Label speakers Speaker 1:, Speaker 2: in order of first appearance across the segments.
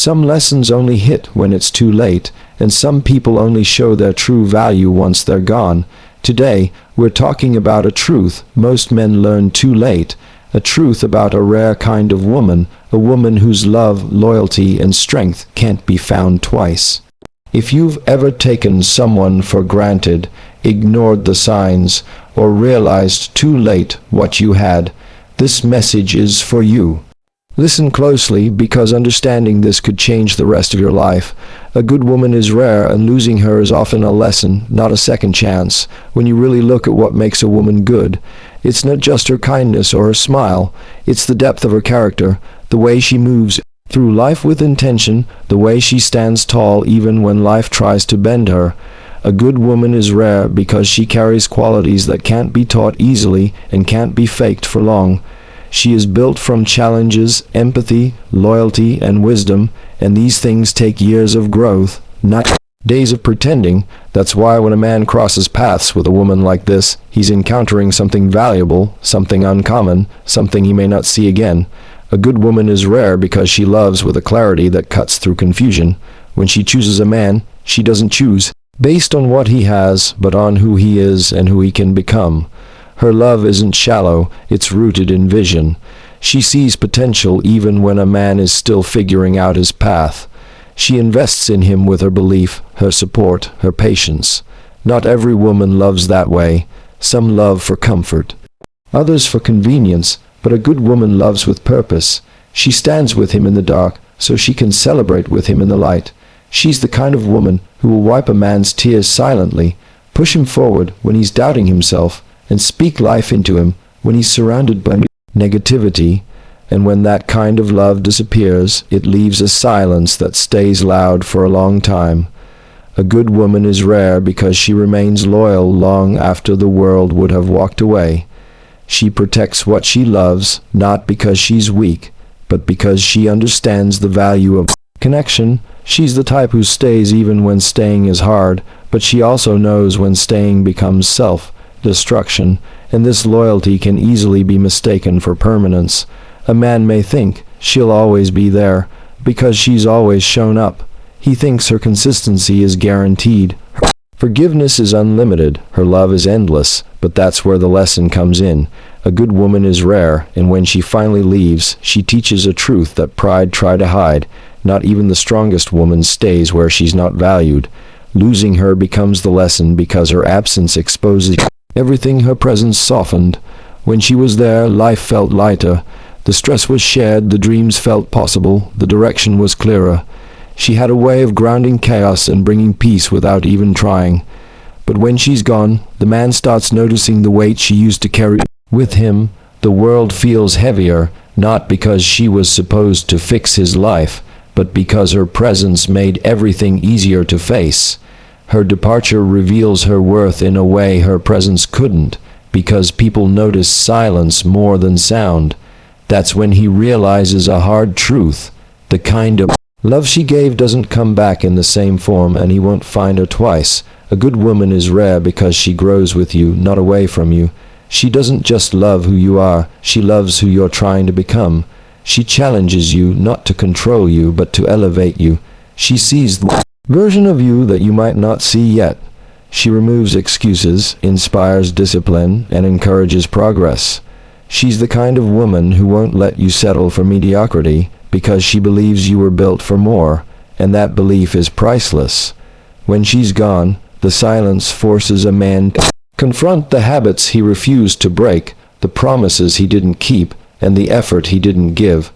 Speaker 1: Some lessons only hit when it's too late, and some people only show their true value once they're gone. Today, we're talking about a truth most men learn too late, a truth about a rare kind of woman, a woman whose love, loyalty, and strength can't be found twice. If you've ever taken someone for granted, ignored the signs, or realized too late what you had, this message is for you. Listen closely, because understanding this could change the rest of your life. A good woman is rare, and losing her is often a lesson, not a second chance. When you really look at what makes a woman good, it's not just her kindness or her smile, it's the depth of her character, the way she moves through life with intention, the way she stands tall even when life tries to bend her. A good woman is rare because she carries qualities that can't be taught easily and can't be faked for long. She is built from challenges, empathy, loyalty, and wisdom, and these things take years of growth, not days of pretending. That's why when a man crosses paths with a woman like this, he's encountering something valuable, something uncommon, something he may not see again. A good woman is rare because she loves with a clarity that cuts through confusion. When she chooses a man, she doesn't choose based on what he has, but on who he is and who he can become. Her love isn't shallow, it's rooted in vision. She sees potential even when a man is still figuring out his path. She invests in him with her belief, her support, her patience. Not every woman loves that way. Some love for comfort, others for convenience, but a good woman loves with purpose. She stands with him in the dark so she can celebrate with him in the light. She's the kind of woman who will wipe a man's tears silently, push him forward when he's doubting himself, and speak life into him when he's surrounded by negativity. And when that kind of love disappears, it leaves a silence that stays loud for a long time. A good woman is rare because she remains loyal long after the world would have walked away. She protects what she loves, not because she's weak, but because she understands the value of connection. She's the type who stays even when staying is hard, but she also knows when staying becomes self-destruction, and this loyalty can easily be mistaken for permanence. A man may think she'll always be there because she's always shown up. He thinks her consistency is guaranteed. Forgiveness is unlimited, her love is endless, but that's where the lesson comes in. A good woman is rare, and when she finally leaves, she teaches a truth that pride tried to hide. Not even the strongest woman stays where she's not valued. Losing her becomes the lesson because her absence exposes everything her presence softened. When she was there, life felt lighter. The stress was shared, the dreams felt possible, the direction was clearer. She had a way of grounding chaos and bringing peace without even trying. But when she's gone, the man starts noticing the weight she used to carry with him. The world feels heavier, not because she was supposed to fix his life, but because her presence made everything easier to face. Her departure reveals her worth in a way her presence couldn't, because people notice silence more than sound. That's when he realizes a hard truth. The kind of love she gave doesn't come back in the same form, and he won't find her twice. A good woman is rare because she grows with you, not away from you. She doesn't just love who you are, she loves who you're trying to become. She challenges you not to control you, but to elevate you. She sees the version of you that you might not see yet. She removes excuses, inspires discipline, and encourages progress. She's the kind of woman who won't let you settle for mediocrity, because she believes you were built for more, and that belief is priceless. When she's gone, the silence forces a man to confront the habits he refused to break, the promises he didn't keep, and the effort he didn't give.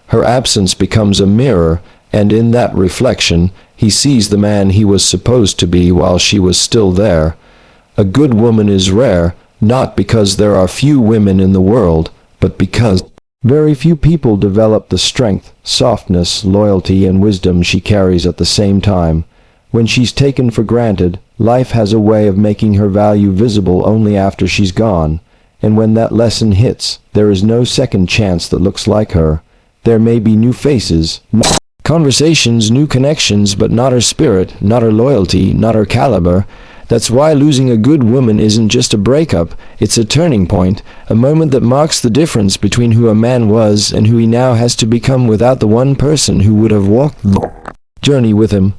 Speaker 1: Her absence becomes a mirror, and in that reflection, he sees the man he was supposed to be while she was still there. A good woman is rare, not because there are few women in the world, but because very few people develop the strength, softness, loyalty, and wisdom she carries at the same time. When she's taken for granted, life has a way of making her value visible only after she's gone. And when that lesson hits, there is no second chance that looks like her. There may be new faces, new conversations, new connections, but not her spirit, not her loyalty, not her caliber. That's why losing a good woman isn't just a breakup, it's a turning point, a moment that marks the difference between who a man was and who he now has to become without the one person who would have walked the journey with him.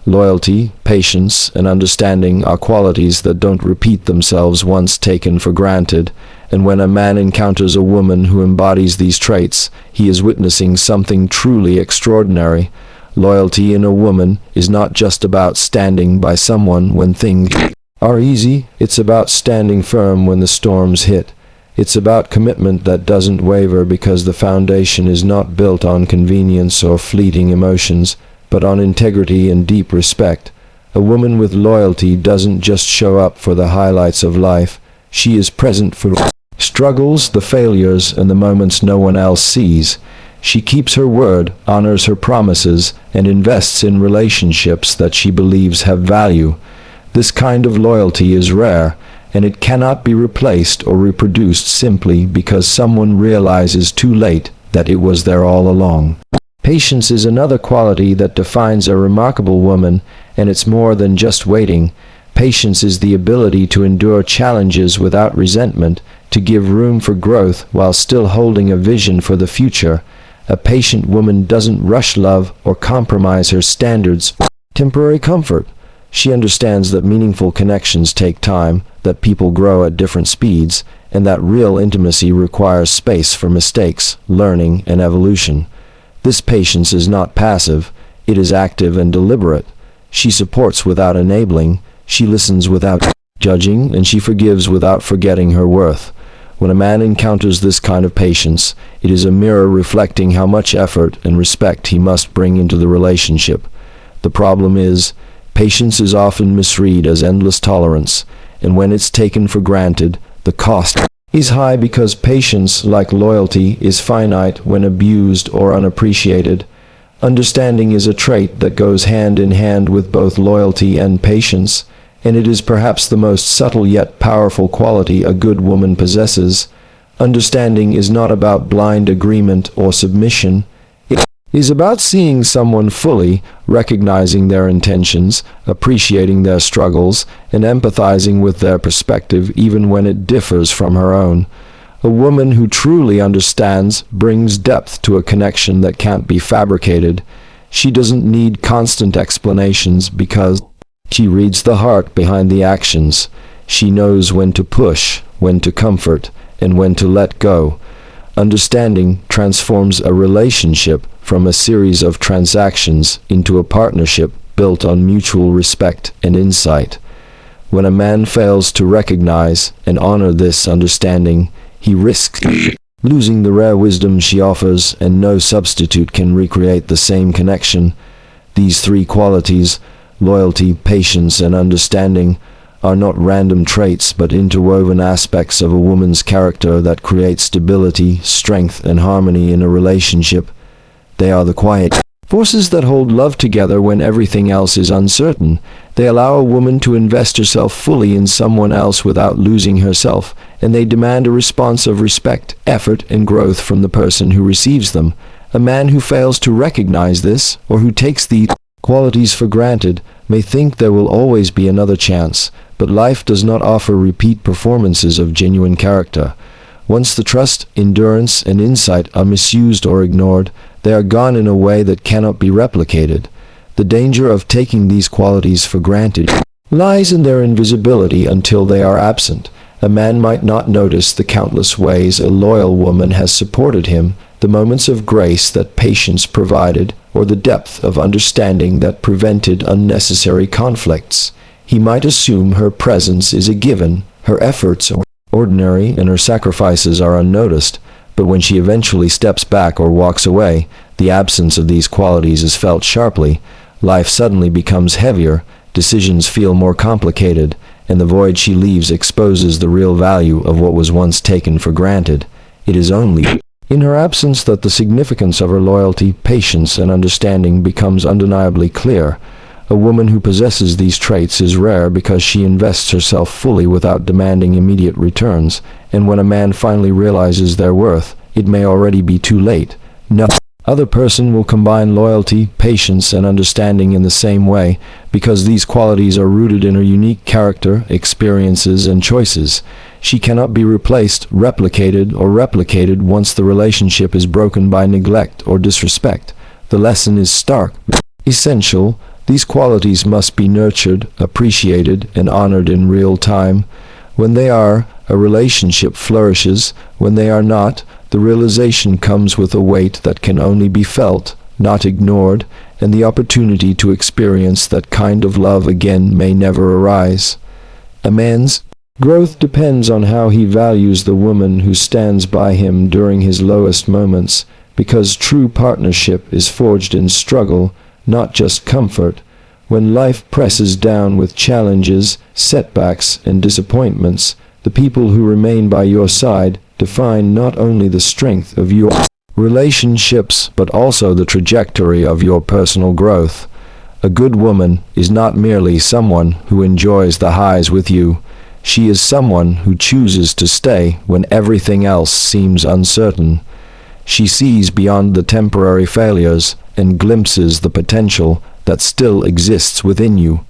Speaker 1: Loyalty, patience, and understanding are qualities that don't repeat themselves once taken for granted, and when a man encounters a woman who embodies these traits, he is witnessing something truly extraordinary. Loyalty in a woman is not just about standing by someone when things are easy, it's about standing firm when the storms hit. It's about commitment that doesn't waver because the foundation is not built on convenience or fleeting emotions, but on integrity and deep respect. A woman with loyalty doesn't just show up for the highlights of life, she is present for struggles, the failures, and the moments no one else sees. She keeps her word, honors her promises, and invests in relationships that she believes have value. This kind of loyalty is rare, and it cannot be replaced or reproduced simply because someone realizes too late that it was there all along. Patience is another quality that defines a remarkable woman, and it's more than just waiting. Patience is the ability to endure challenges without resentment, to give room for growth while still holding a vision for the future. A patient woman doesn't rush love or compromise her standards for temporary comfort. She understands that meaningful connections take time, that people grow at different speeds, and that real intimacy requires space for mistakes, learning, and evolution. This patience is not passive, it is active and deliberate. She supports without enabling, she listens without judging, and she forgives without forgetting her worth. When a man encounters this kind of patience, it is a mirror reflecting how much effort and respect he must bring into the relationship. The problem is, patience is often misread as endless tolerance, and when it's taken for granted, the cost is high because patience, like loyalty, is finite when abused or unappreciated. Understanding is a trait that goes hand in hand with both loyalty and patience, and it is perhaps the most subtle yet powerful quality a good woman possesses. Understanding is not about blind agreement or submission. It is about seeing someone fully, recognizing their intentions, appreciating their struggles, and empathizing with their perspective even when it differs from her own. A woman who truly understands brings depth to a connection that can't be fabricated. She doesn't need constant explanations because she reads the heart behind the actions. She knows when to push, when to comfort, and when to let go. Understanding transforms a relationship from a series of transactions into a partnership built on mutual respect and insight. When a man fails to recognize and honor this understanding, he risks losing the rare wisdom she offers, and no substitute can recreate the same connection. These three qualities, loyalty, patience, and understanding, are not random traits but interwoven aspects of a woman's character that create stability, strength, and harmony in a relationship. They are the quiet forces that hold love together when everything else is uncertain. They allow a woman to invest herself fully in someone else without losing herself, and they demand a response of respect, effort, and growth from the person who receives them. A man who fails to recognize this, or who takes these qualities for granted, may think there will always be another chance, but life does not offer repeat performances of genuine character. Once the trust, endurance, and insight are misused or ignored, they are gone in a way that cannot be replicated. The danger of taking these qualities for granted lies in their invisibility until they are absent. A man might not notice the countless ways a loyal woman has supported him, the moments of grace that patience provided, or the depth of understanding that prevented unnecessary conflicts. He might assume her presence is a given, her efforts are ordinary, and her sacrifices are unnoticed. But when she eventually steps back or walks away, the absence of these qualities is felt sharply. Life suddenly becomes heavier, decisions feel more complicated, and the void she leaves exposes the real value of what was once taken for granted. It is only in her absence that the significance of her loyalty, patience, and understanding becomes undeniably clear. A woman who possesses these traits is rare because she invests herself fully without demanding immediate returns, and when a man finally realizes their worth, it may already be too late. No other person will combine loyalty, patience, and understanding in the same way, because these qualities are rooted in her unique character, experiences, and choices. She cannot be replaced, replicated once the relationship is broken by neglect or disrespect. The lesson is stark. Essential, these qualities must be nurtured, appreciated, and honored in real time. When they are, a relationship flourishes. When they are not, the realization comes with a weight that can only be felt, not ignored, and the opportunity to experience that kind of love again may never arise. A man's growth depends on how he values the woman who stands by him during his lowest moments, because true partnership is forged in struggle, not just comfort. When life presses down with challenges, setbacks, and disappointments, the people who remain by your side define not only the strength of your relationships, but also the trajectory of your personal growth. A good woman is not merely someone who enjoys the highs with you. She is someone who chooses to stay when everything else seems uncertain. She sees beyond the temporary failures and glimpses the potential that still exists within you.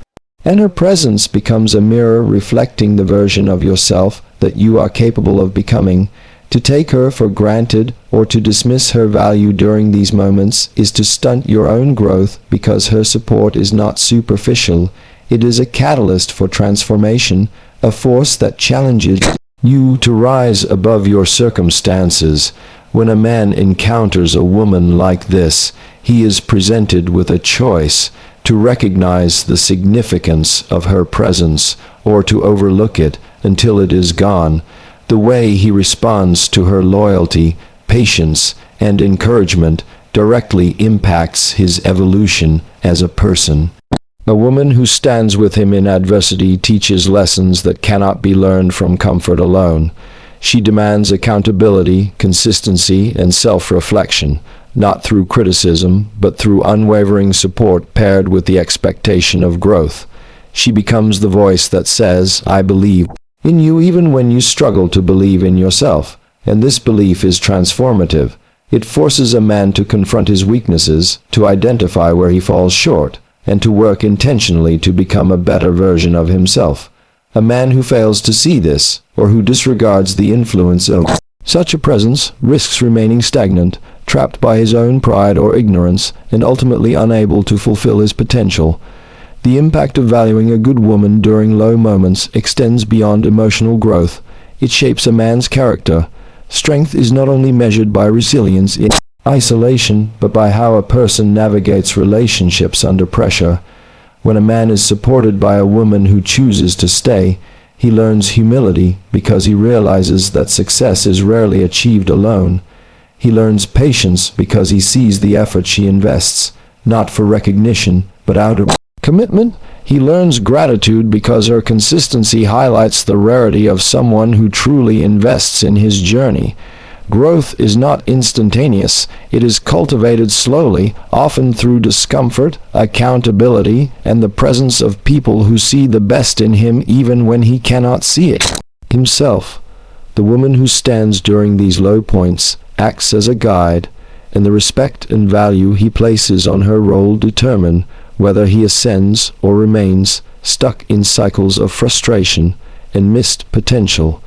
Speaker 1: And her presence becomes a mirror reflecting the version of yourself that you are capable of becoming. To take her for granted or to dismiss her value during these moments is to stunt your own growth, because her support is not superficial. It is a catalyst for transformation, a force that challenges you to rise above your circumstances. When a man encounters a woman like this, he is presented with a choice: to recognize the significance of her presence or to overlook it until it is gone. The way he responds to her loyalty, patience, and encouragement directly impacts his evolution as a person. A woman who stands with him in adversity teaches lessons that cannot be learned from comfort alone. She demands accountability, consistency, and self-reflection, not through criticism, but through unwavering support paired with the expectation of growth. She becomes the voice that says, "I believe in you," even when you struggle to believe in yourself. And this belief is transformative. It forces a man to confront his weaknesses, to identify where he falls short, and to work intentionally to become a better version of himself. A man who fails to see this, or who disregards the influence of such a presence, risks remaining stagnant, trapped by his own pride or ignorance, and ultimately unable to fulfill his potential. The impact of valuing a good woman during low moments extends beyond emotional growth. It shapes a man's character. Strength is not only measured by resilience in isolation, but by how a person navigates relationships under pressure. When a man is supported by a woman who chooses to stay, he learns humility because he realizes that success is rarely achieved alone. He learns patience because he sees the effort she invests, not for recognition, but out of commitment. He learns gratitude because her consistency highlights the rarity of someone who truly invests in his journey. Growth is not instantaneous. It is cultivated slowly, often through discomfort, accountability, and the presence of people who see the best in him even when he cannot see it himself. The woman who stands during these low points acts as a guide, and the respect and value he places on her role determine whether he ascends or remains stuck in cycles of frustration and missed potential.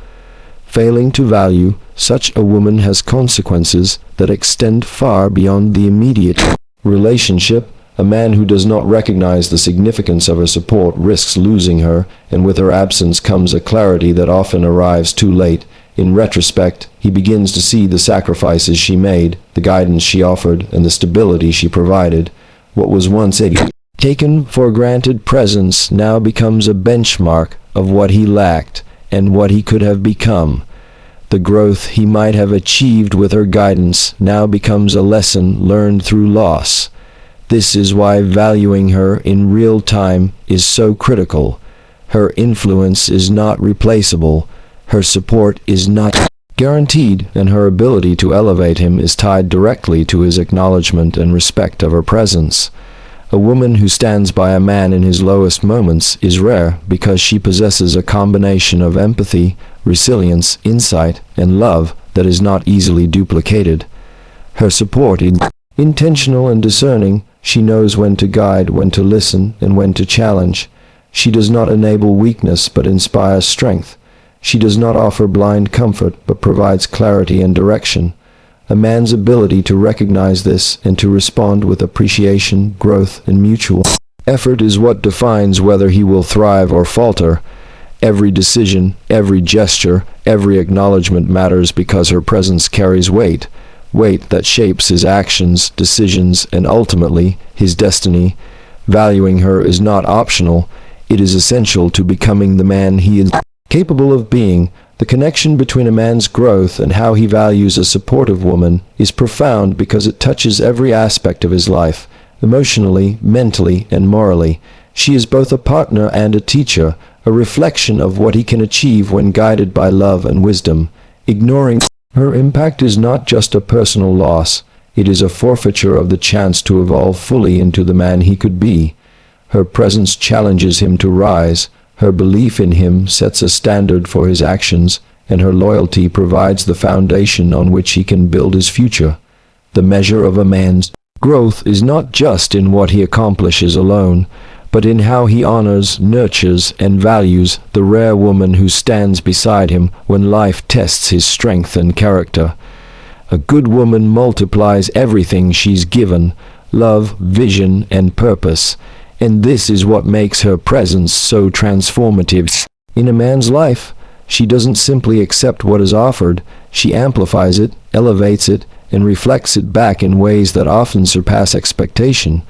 Speaker 1: Failing to value such a woman has consequences that extend far beyond the immediate relationship. A man who does not recognize the significance of her support risks losing her, and with her absence comes a clarity that often arrives too late. In retrospect, he begins to see the sacrifices she made, the guidance she offered, and the stability she provided. What was once a taken for granted presence now becomes a benchmark of what he lacked and what he could have become. The growth he might have achieved with her guidance now becomes a lesson learned through loss. This is why valuing her in real time is so critical. Her influence is not replaceable. Her support is not guaranteed, and her ability to elevate him is tied directly to his acknowledgement and respect of her presence. A woman who stands by a man in his lowest moments is rare because she possesses a combination of empathy, resilience, insight, and love that is not easily duplicated. Her support Intentional and discerning, she knows when to guide, when to listen, and when to challenge. She does not enable weakness but inspires strength. She does not offer blind comfort but provides clarity and direction. A man's ability to recognize this and to respond with appreciation, growth, and mutual effort is what defines whether he will thrive or falter. Every decision, every gesture, every acknowledgement matters because her presence carries weight. Weight that shapes his actions, decisions, and ultimately his destiny. Valuing her is not optional. It is essential to becoming the man he is capable of being. The connection between a man's growth and how he values a supportive woman is profound because it touches every aspect of his life, emotionally, mentally, and morally. She is both a partner and a teacher, a reflection of what he can achieve when guided by love and wisdom. Ignoring her impact is not just a personal loss, it is a forfeiture of the chance to evolve fully into the man he could be. Her presence challenges him to rise. Her belief in him sets a standard for his actions, and her loyalty provides the foundation on which he can build his future. The measure of a man's growth is not just in what he accomplishes alone, but in how he honors, nurtures, and values the rare woman who stands beside him when life tests his strength and character. A good woman multiplies everything she's given: love, vision, and purpose. And this is what makes her presence so transformative. In a man's life, she doesn't simply accept what is offered, she amplifies it, elevates it, and reflects it back in ways that often surpass expectation.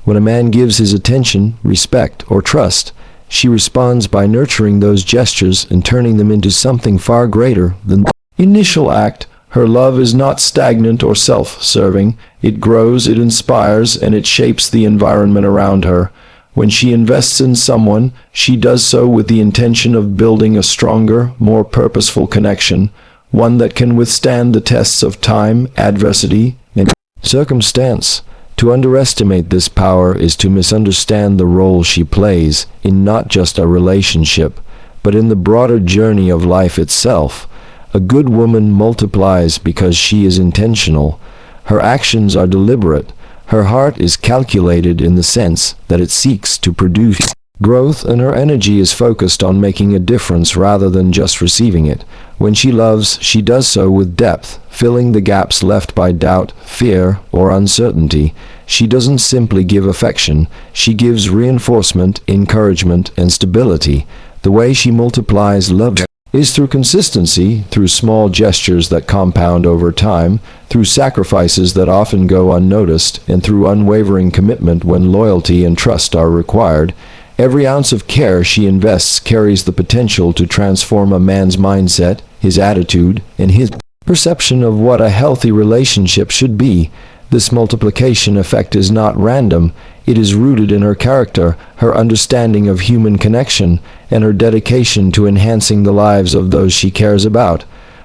Speaker 1: When a man gives his attention, respect, or trust, she responds by nurturing those gestures and turning them into something far greater than the initial act. Her love is not stagnant or self-serving. It grows, it inspires, and it shapes the environment around her. When she invests in someone, she does so with the intention of building a stronger, more purposeful connection, one that can withstand the tests of time, adversity, and circumstance. To underestimate this power is to misunderstand the role she plays in not just a relationship, but in the broader journey of life itself. A good woman multiplies because she is intentional. Her actions are deliberate. Her heart is calculated in the sense that it seeks to produce growth, and her energy is focused on making a difference rather than just receiving it. When she loves, she does so with depth, filling the gaps left by doubt, fear, or uncertainty. She doesn't simply give affection. She gives reinforcement, encouragement, and stability. The way she multiplies love is through consistency, through small gestures that compound over time, through sacrifices that often go unnoticed, and through unwavering commitment when loyalty and trust are required. Every ounce of care she invests carries the potential to transform a man's mindset, his attitude, and his perception of what a healthy relationship should be. This multiplication effect is not random. It is rooted in her character, her understanding of human connection, and her dedication to enhancing the lives of those she cares about.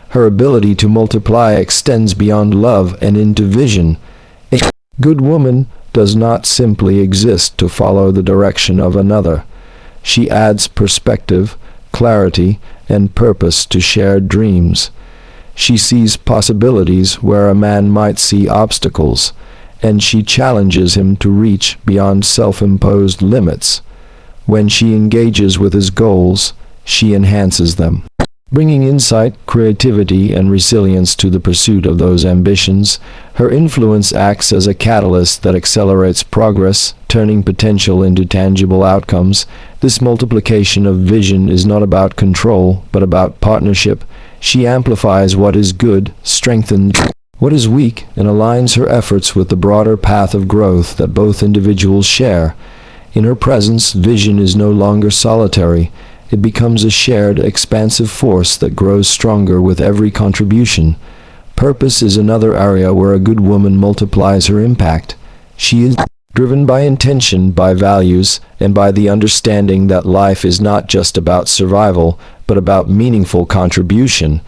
Speaker 1: Her ability to multiply extends beyond love and into vision. A good woman does not simply exist to follow the direction of another. She adds perspective, clarity, and purpose to shared dreams. She sees possibilities where a man might see obstacles, and she challenges him to reach beyond self-imposed limits. When she engages with his goals, she enhances them, bringing insight, creativity, and resilience to the pursuit of those ambitions. Her influence acts as a catalyst that accelerates progress, turning potential into tangible outcomes. This multiplication of vision is not about control, but about partnership. She amplifies what is good, strengthens what is weak, and aligns her efforts with the broader path of growth that both individuals share. In her presence, vision is no longer solitary. It becomes a shared, expansive force that grows stronger with every contribution. Purpose is another area where a good woman multiplies her impact. She is driven by intention, by values, and by the understanding that life is not just about survival, but about meaningful contribution.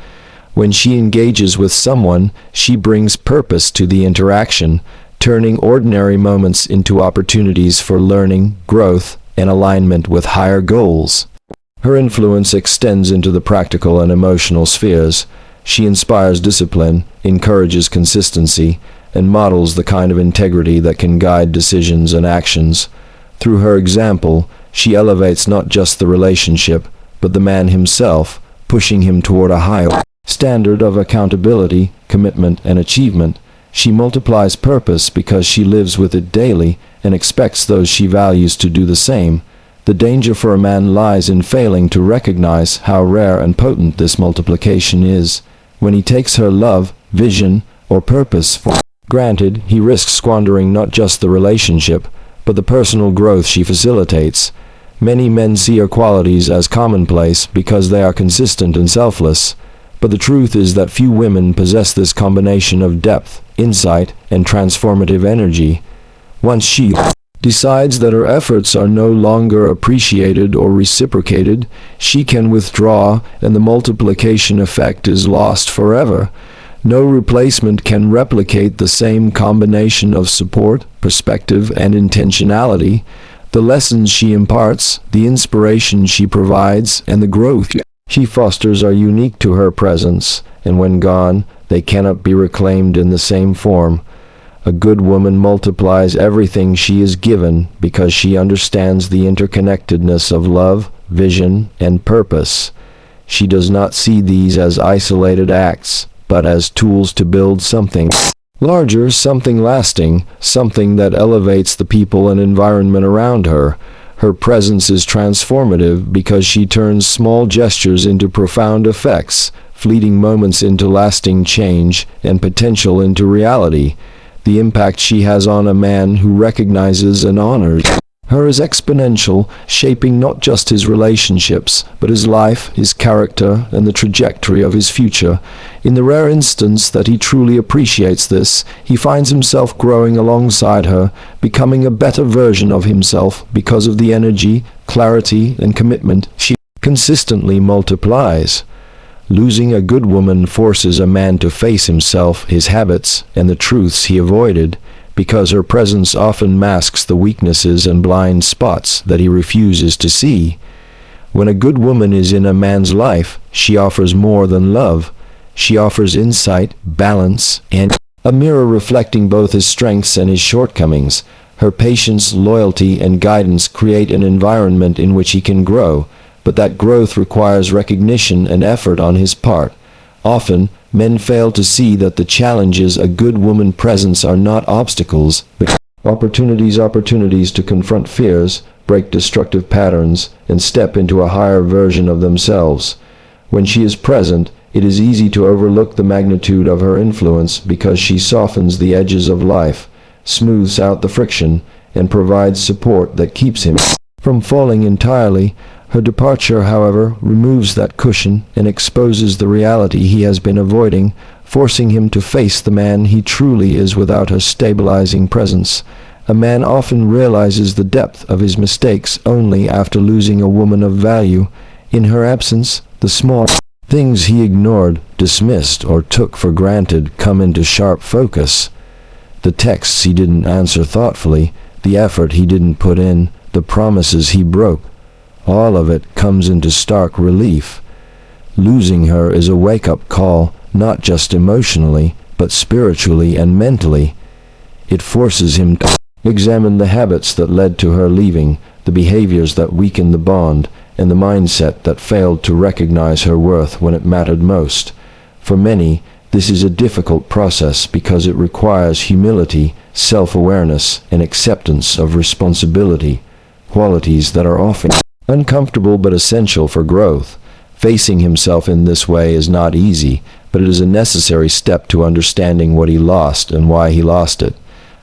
Speaker 1: When she engages with someone, she brings purpose to the interaction, turning ordinary moments into opportunities for learning, growth, and alignment with higher goals. Her influence extends into the practical and emotional spheres. She inspires discipline, encourages consistency, and models the kind of integrity that can guide decisions and actions. Through her example, she elevates not just the relationship, but the man himself, pushing him toward a higher standard of accountability, commitment, and achievement. She multiplies purpose because she lives with it daily and expects those she values to do the same. The danger for a man lies in failing to recognize how rare and potent this multiplication is. When he takes her love, vision, or purpose for granted, he risks squandering not just the relationship, but the personal growth she facilitates. Many men see her qualities as commonplace because they are consistent and selfless, but the truth is that few women possess this combination of depth, insight, and transformative energy. Once she decides that her efforts are no longer appreciated or reciprocated, she can withdraw, and the multiplication effect is lost forever. No replacement can replicate the same combination of support, perspective, and intentionality. The lessons she imparts, the inspiration she provides, and the growth she fosters are unique to her presence, and when gone, they cannot be reclaimed in the same form. A good woman multiplies everything she is given because she understands the interconnectedness of love, vision, and purpose. She does not see these as isolated acts, but as tools to build something larger, something lasting, something that elevates the people and environment around her. Her presence is transformative because she turns small gestures into profound effects, fleeting moments into lasting change, and potential into reality. The impact she has on a man who recognizes and honors her is exponential, shaping not just his relationships, but his life, his character, and the trajectory of his future. In the rare instance that he truly appreciates this, he finds himself growing alongside her, becoming a better version of himself because of the energy, clarity, and commitment she consistently multiplies. Losing a good woman forces a man to face himself, his habits, and the truths he avoided, because her presence often masks the weaknesses and blind spots that he refuses to see. When a good woman is in a man's life, she offers more than love. She offers insight, balance, and a mirror reflecting both his strengths and his shortcomings. Her patience, loyalty, and guidance create an environment in which he can grow, but that growth requires recognition and effort on his part. Often, men fail to see that the challenges a good woman presents are not obstacles, but opportunities to confront fears, break destructive patterns, and step into a higher version of themselves. When she is present, it is easy to overlook the magnitude of her influence because she softens the edges of life, smooths out the friction, and provides support that keeps him from falling entirely. Her departure, however, removes that cushion and exposes the reality he has been avoiding, forcing him to face the man he truly is without her stabilizing presence. A man often realizes the depth of his mistakes only after losing a woman of value. In her absence, the small things he ignored, dismissed, or took for granted come into sharp focus. The texts he didn't answer thoughtfully, the effort he didn't put in, the promises he broke, all of it comes into stark relief. Losing her is a wake-up call, not just emotionally, but spiritually and mentally. It forces him to examine the habits that led to her leaving, the behaviors that weakened the bond, and the mindset that failed to recognize her worth when it mattered most. For many, this is a difficult process because it requires humility, self-awareness, and acceptance of responsibility, qualities that are often uncomfortable but essential for growth. Facing himself in this way is not easy, but it is a necessary step to understanding what he lost and why he lost it.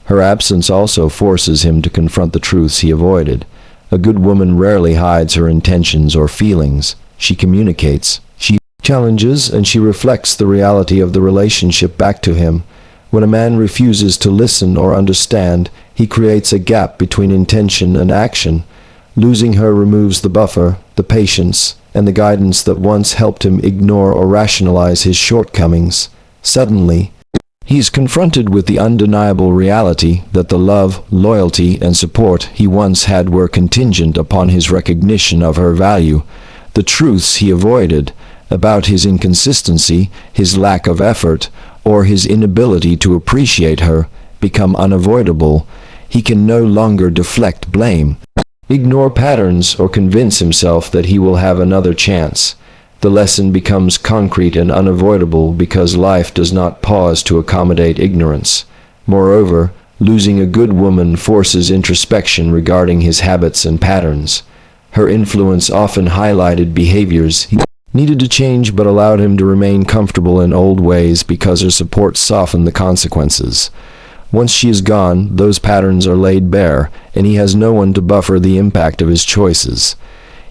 Speaker 1: Her absence also forces him to confront the truths he avoided. A good woman rarely hides her intentions or feelings. She communicates, she challenges, and she reflects the reality of the relationship back to him. When a man refuses to listen or understand, he creates a gap between intention and action. Losing her removes the buffer, the patience, and the guidance that once helped him ignore or rationalize his shortcomings. Suddenly, he is confronted with the undeniable reality that the love, loyalty, and support he once had were contingent upon his recognition of her value. The truths he avoided, about his inconsistency, his lack of effort, or his inability to appreciate her, become unavoidable. He can no longer deflect blame, ignore patterns, or convince himself that he will have another chance. The lesson becomes concrete and unavoidable because life does not pause to accommodate ignorance. Moreover, losing a good woman forces introspection regarding his habits and patterns. Her influence often highlighted behaviors he needed to change but allowed him to remain comfortable in old ways because her support softened the consequences. Once she is gone, those patterns are laid bare, and he has no one to buffer the impact of his choices.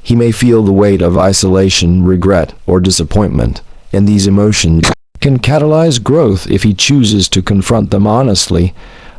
Speaker 1: He may feel the weight of isolation, regret, or disappointment, and these emotions can catalyze growth if he chooses to confront them honestly.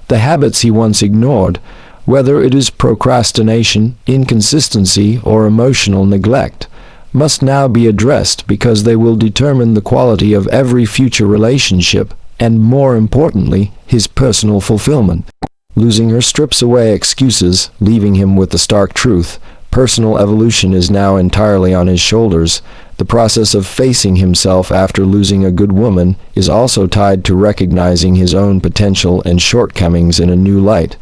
Speaker 1: The habits he once ignored, whether it is procrastination, inconsistency, or emotional neglect, must now be addressed because they will determine the quality of every future relationship and, more importantly, his personal fulfillment. Losing her strips away excuses, leaving him with the stark truth. Personal evolution is now entirely on his shoulders. The process of facing himself after losing a good woman is also tied to recognizing his own potential and shortcomings in a new light.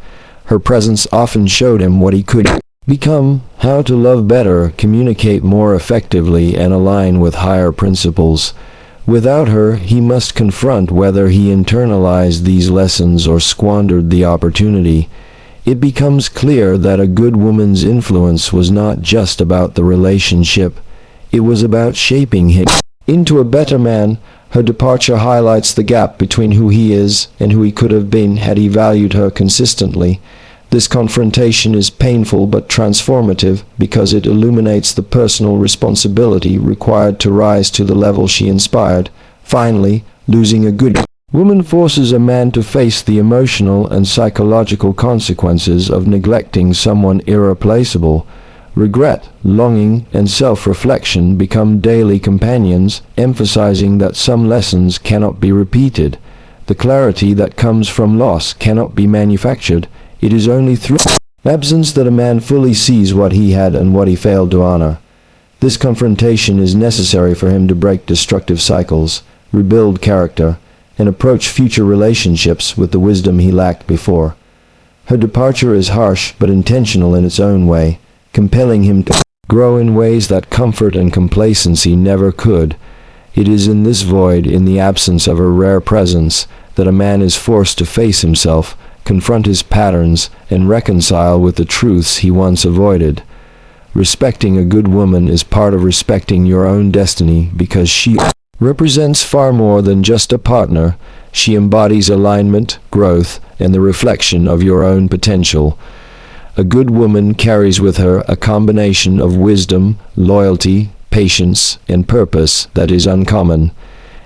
Speaker 1: Her presence often showed him what he could become, how to love better, communicate more effectively, and align with higher principles. Without her, he must confront whether he internalized these lessons or squandered the opportunity. It becomes clear that a good woman's influence was not just about the relationship. It was about shaping him into a better man. Her departure highlights the gap between who he is and who he could have been had he valued her consistently. This confrontation is painful but transformative because it illuminates the personal responsibility required to rise to the level she inspired. Finally, losing a good woman forces a man to face the emotional and psychological consequences of neglecting someone irreplaceable. Regret, longing, and self-reflection become daily companions, emphasizing that some lessons cannot be repeated. The clarity that comes from loss cannot be manufactured. It is only through absence that a man fully sees what he had and what he failed to honor. This confrontation is necessary for him to break destructive cycles, rebuild character, and approach future relationships with the wisdom he lacked before. Her departure is harsh but intentional in its own way, compelling him to grow in ways that comfort and complacency never could. It is in this void, in the absence of her rare presence, that a man is forced to face himself, confront his patterns, and reconcile with the truths he once avoided. Respecting a good woman is part of respecting your own destiny because she represents far more than just a partner. She embodies alignment, growth, and the reflection of your own potential. A good woman carries with her a combination of wisdom, loyalty, patience, and purpose that is uncommon.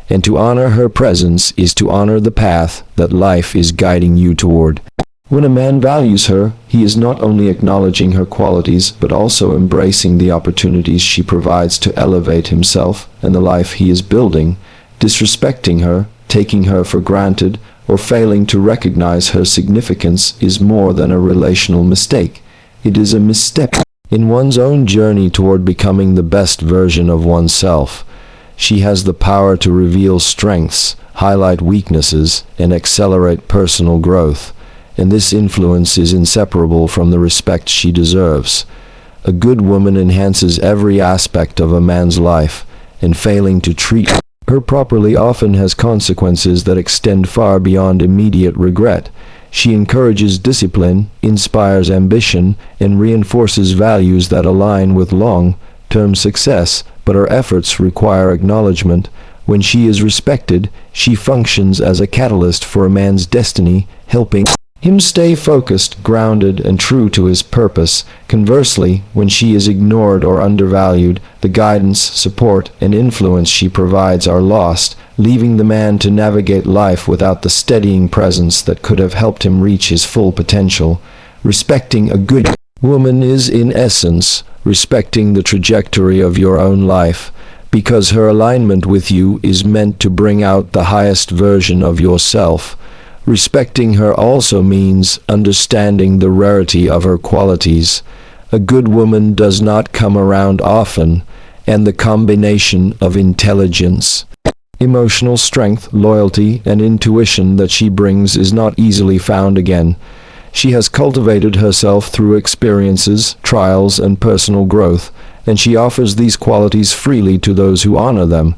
Speaker 1: And to honor her presence is to honor the path that life is guiding you toward. When a man values her, he is not only acknowledging her qualities, but also embracing the opportunities she provides to elevate himself and the life he is building. Disrespecting her, taking her for granted, or failing to recognize her significance is more than a relational mistake. It is a misstep in one's own journey toward becoming the best version of oneself. She has the power to reveal strengths, highlight weaknesses, and accelerate personal growth, and this influence is inseparable from the respect she deserves. A good woman enhances every aspect of a man's life, and failing to treat her properly often has consequences that extend far beyond immediate regret. She encourages discipline, inspires ambition, and reinforces values that align with long-term success, but her efforts require acknowledgement. When she is respected, she functions as a catalyst for a man's destiny, helping him stay focused, grounded, and true to his purpose. Conversely, when she is ignored or undervalued, the guidance, support, and influence she provides are lost, leaving the man to navigate life without the steadying presence that could have helped him reach his full potential. Respecting a good woman is, in essence, respecting the trajectory of your own life, because her alignment with you is meant to bring out the highest version of yourself. Respecting her also means understanding the rarity of her qualities. A good woman does not come around often, and the combination of intelligence, emotional strength, loyalty, and intuition that she brings is not easily found again. She has cultivated herself through experiences, trials, and personal growth, and she offers these qualities freely to those who honor them.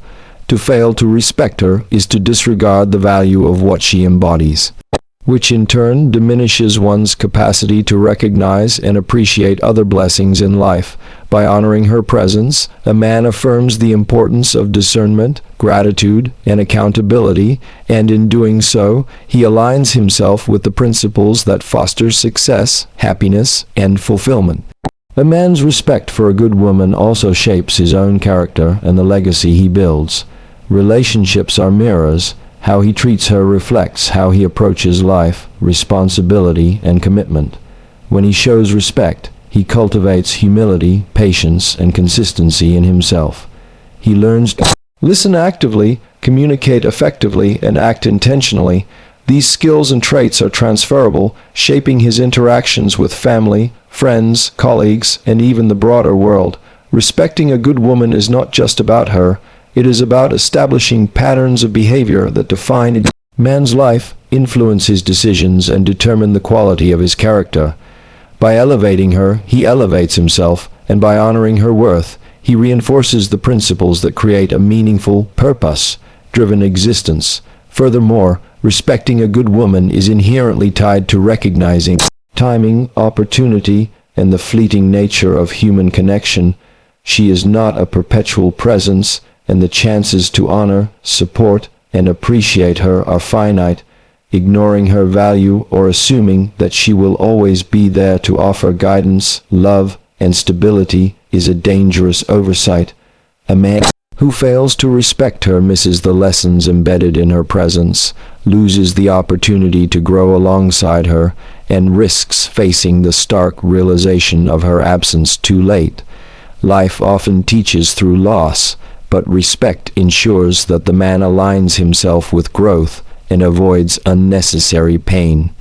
Speaker 1: To fail to respect her is to disregard the value of what she embodies, which in turn diminishes one's capacity to recognize and appreciate other blessings in life. By honoring her presence, a man affirms the importance of discernment, gratitude, and accountability, and in doing so, he aligns himself with the principles that foster success, happiness, and fulfillment. A man's respect for a good woman also shapes his own character and the legacy he builds. Relationships are mirrors. How he treats her reflects how he approaches life, responsibility, and commitment. When he shows respect, he cultivates humility, patience, and consistency in himself. He learns to listen actively, communicate effectively, and act intentionally. These skills and traits are transferable, shaping his interactions with family, friends, colleagues, and even the broader world. Respecting a good woman is not just about her. It is about establishing patterns of behavior that define a man's life, influence his decisions, and determine the quality of his character. By elevating her, he elevates himself, and by honoring her worth, he reinforces the principles that create a meaningful, purpose-driven existence. Furthermore, respecting a good woman is inherently tied to recognizing timing, opportunity, and the fleeting nature of human connection. She is not a perpetual presence, and the chances to honor, support, and appreciate her are finite. Ignoring her value or assuming that she will always be there to offer guidance, love, and stability is a dangerous oversight. A man who fails to respect her misses the lessons embedded in her presence, loses the opportunity to grow alongside her, and risks facing the stark realization of her absence too late. Life often teaches through loss, but respect ensures that the man aligns himself with growth and avoids unnecessary pain.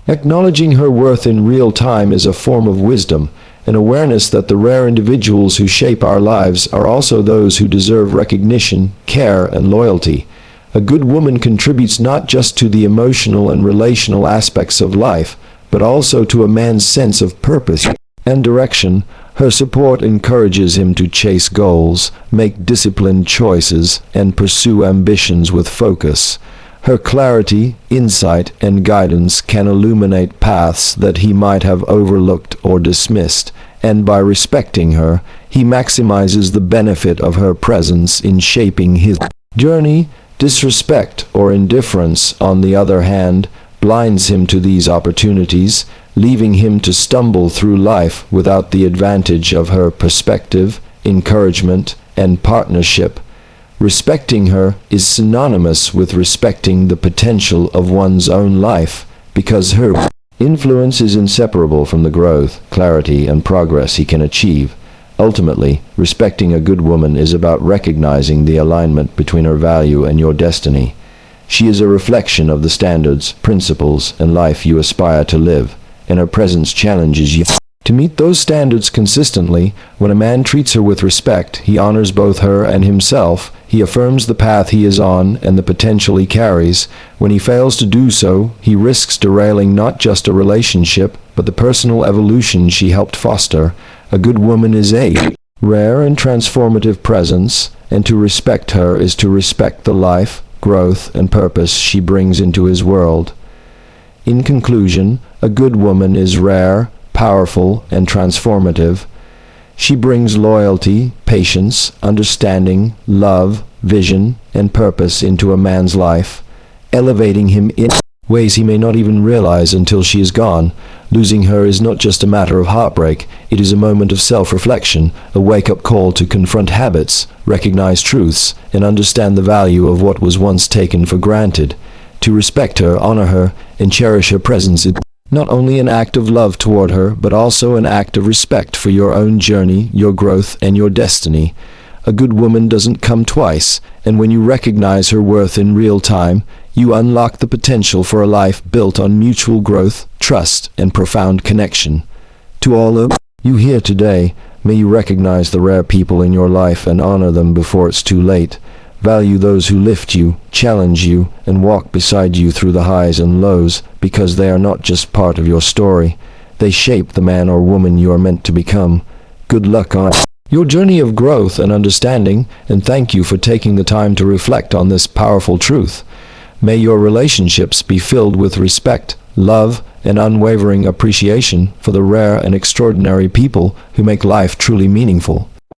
Speaker 1: Acknowledging her worth in real time is a form of wisdom, an awareness that the rare individuals who shape our lives are also those who deserve recognition, care, and loyalty. A good woman contributes not just to the emotional and relational aspects of life, but also to a man's sense of purpose and direction. Her support encourages him to chase goals, make disciplined choices, and pursue ambitions with focus. Her clarity, insight, and guidance can illuminate paths that he might have overlooked or dismissed, and by respecting her, he maximizes the benefit of her presence in shaping his journey. Disrespect or indifference, on the other hand, blinds him to these opportunities, leaving him to stumble through life without the advantage of her perspective, encouragement, and partnership. Respecting her is synonymous with respecting the potential of one's own life, because her influence is inseparable from the growth, clarity, and progress he can achieve. Ultimately, respecting a good woman is about recognizing the alignment between her value and your destiny. She is a reflection of the standards, principles, and life you aspire to live, and her presence challenges you to meet those standards consistently. When a man treats her with respect, he honors both her and himself. He affirms the path he is on and the potential he carries. When he fails to do so, he risks derailing not just a relationship, but the personal evolution she helped foster. A good woman is a rare and transformative presence, and to respect her is to respect the life, growth, and purpose she brings into his world. In conclusion, a good woman is rare, powerful, and transformative. She brings loyalty, patience, understanding, love, vision, and purpose into a man's life, elevating him in ways he may not even realize until she is gone. Losing her is not just a matter of heartbreak, it is a moment of self-reflection, a wake-up call to confront habits, recognize truths, and understand the value of what was once taken for granted. To respect her, honor her, and cherish her presence is not only an act of love toward her, but also an act of respect for your own journey, your growth, and your destiny. A good woman doesn't come twice, and when you recognize her worth in real time, you unlock the potential for a life built on mutual growth, trust, and profound connection. To all of you here today, May you recognize the rare people in your life and honor them before it's too late. Value those who lift you, challenge you, and walk beside you through the highs and lows, because they are not just part of your story. They shape the man or woman you are meant to become. Good luck on your journey of growth and understanding, and thank you for taking the time to reflect on this powerful truth. May your relationships be filled with respect, love, and unwavering appreciation for the rare and extraordinary people who make life truly meaningful.